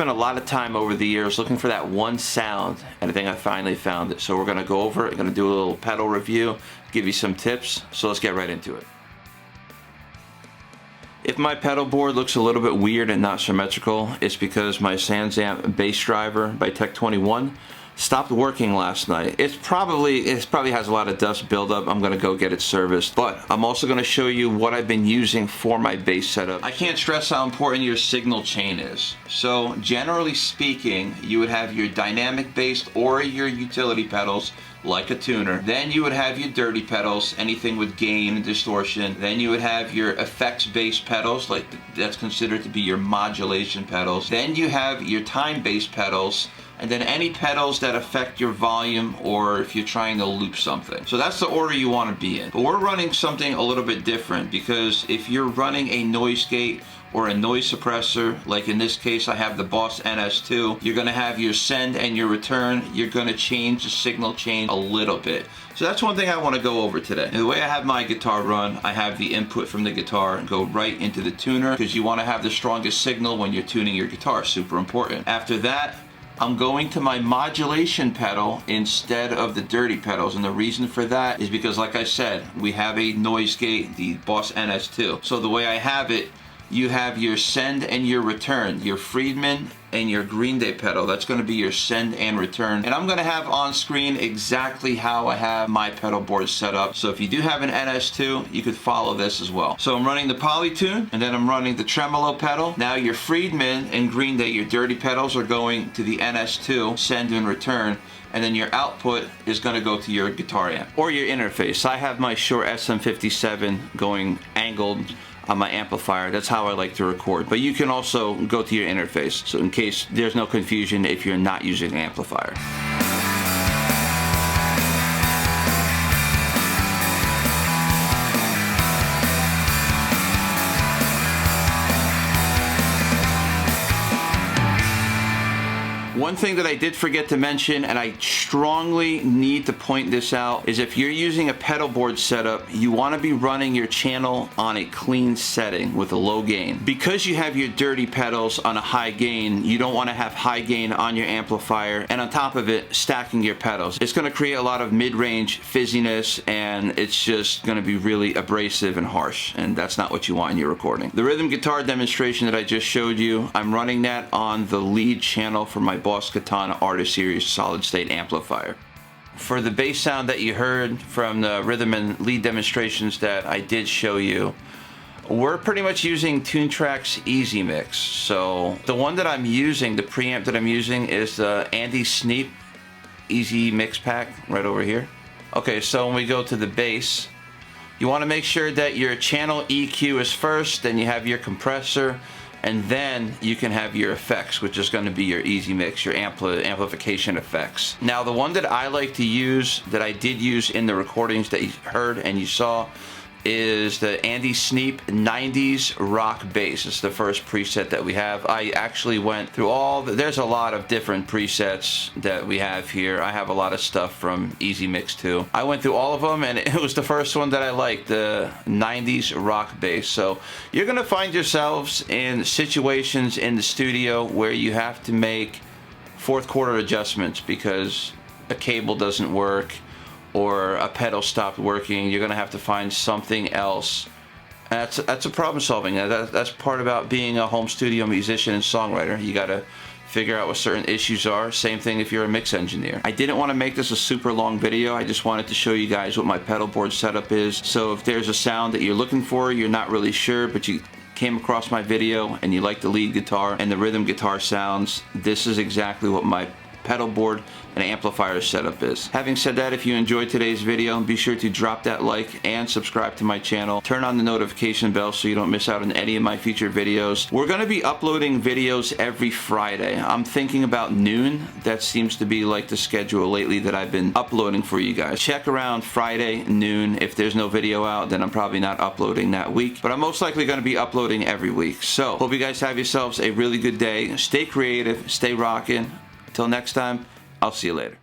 spent a lot of time over the years looking for that one sound, and I think I finally found it. So we're gonna go over it, gonna do a little pedal review, give you some tips, so let's get right into it. If my pedal board looks a little bit weird and not symmetrical, it's because my SansAmp bass driver by Tech 21 stopped working last night. It probably has a lot of dust buildup. I'm gonna go get it serviced, but I'm also gonna show you what I've been using for my bass setup. I can't stress how important your signal chain is. So generally speaking, you would have your dynamic bass or your utility pedals like a tuner. Then you would have your dirty pedals, anything with gain and distortion. Then you would have your effects based pedals, like that's considered to be your modulation pedals. Then you have your time based pedals, and then any pedals that affect your volume or if you're trying to loop something. So that's the order you want to be in. But we're running something a little bit different, because if you're running a noise gate or a noise suppressor, like in this case I have the Boss NS2, you're gonna have your send and your return. You're gonna change the signal chain a little bit. So that's one thing I want to go over today. And the way I have my guitar run, I have the input from the guitar go right into the tuner, because you want to have the strongest signal when you're tuning your guitar, super important. After that, I'm going to my modulation pedal instead of the dirty pedals, and the reason for that is because, like I said, we have a noise gate, the Boss NS2. So the way I have it, you have your send and your return, your Friedman and your Green Day pedal. That's going to be your send and return. And I'm going to have on screen exactly how I have my pedal board set up. So if you do have an NS2, you could follow this as well. So I'm running the Polytune, and then I'm running the tremolo pedal. Now your Friedman and Green Day, your dirty pedals, are going to the NS2, send and return. And then your output is going to go to your guitar amp or your interface. I have my Shure SM57 going angled on my amplifier. That's how I like to record. But you can also go to your interface, so in case there's no confusion if you're not using an amplifier. One thing that I did forget to mention, and I strongly need to point this out, is if you're using a pedal board setup, you want to be running your channel on a clean setting with a low gain. Because you have your dirty pedals on a high gain, you don't want to have high gain on your amplifier, and on top of it, stacking your pedals. It's going to create a lot of mid-range fizziness, and it's just going to be really abrasive and harsh, and that's not what you want in your recording. The rhythm guitar demonstration that I just showed you, I'm running that on the lead channel for my Boss Katana Artist Series solid state amplifier. For the bass sound that you heard from the rhythm and lead demonstrations that I did show you, we're pretty much using TuneTrack's Easy Mix. So the one that I'm using, the preamp that I'm using, is the Andy Sneap Easy Mix Pack right over here. Okay, so when we go to the bass, you want to make sure that your channel EQ is first, then you have your compressor, and then you can have your effects, which is going to be your Easy Mix, your amplification effects. Now the one that I like to use, that I did use in the recordings that you heard and you saw, is the Andy Sneap 90s Rock Bass. It's the first preset that we have. I actually went through there's a lot of different presets that we have here. I have a lot of stuff from Easy Mix too. I went through all of them, and it was the first one that I liked, the 90s Rock Bass. So you're gonna find yourselves in situations in the studio where you have to make fourth quarter adjustments because a cable doesn't work, or a pedal stopped working. You're gonna have to find something else. And that's a problem solving. That's part about being a home studio musician and songwriter. You gotta figure out what certain issues are. Same thing if you're a mix engineer. I didn't want to make this a super long video. I just wanted to show you guys what my pedal board setup is. So if there's a sound that you're looking for, you're not really sure, but you came across my video and you like the lead guitar and the rhythm guitar sounds, this is exactly what my pedal board and amplifier setup is. Having said that, if you enjoyed today's video, be sure to drop that like and subscribe to my channel. Turn on the notification bell so you don't miss out on any of my future videos. We're going to be uploading videos every Friday. I'm thinking about noon. That seems to be like the schedule lately that I've been uploading for you guys. Check around Friday noon. If there's no video out, then I'm probably not uploading that week, but I'm most likely going to be uploading every week. So hope you guys have yourselves a really good day. Stay creative, stay rocking. Until next time, I'll see you later.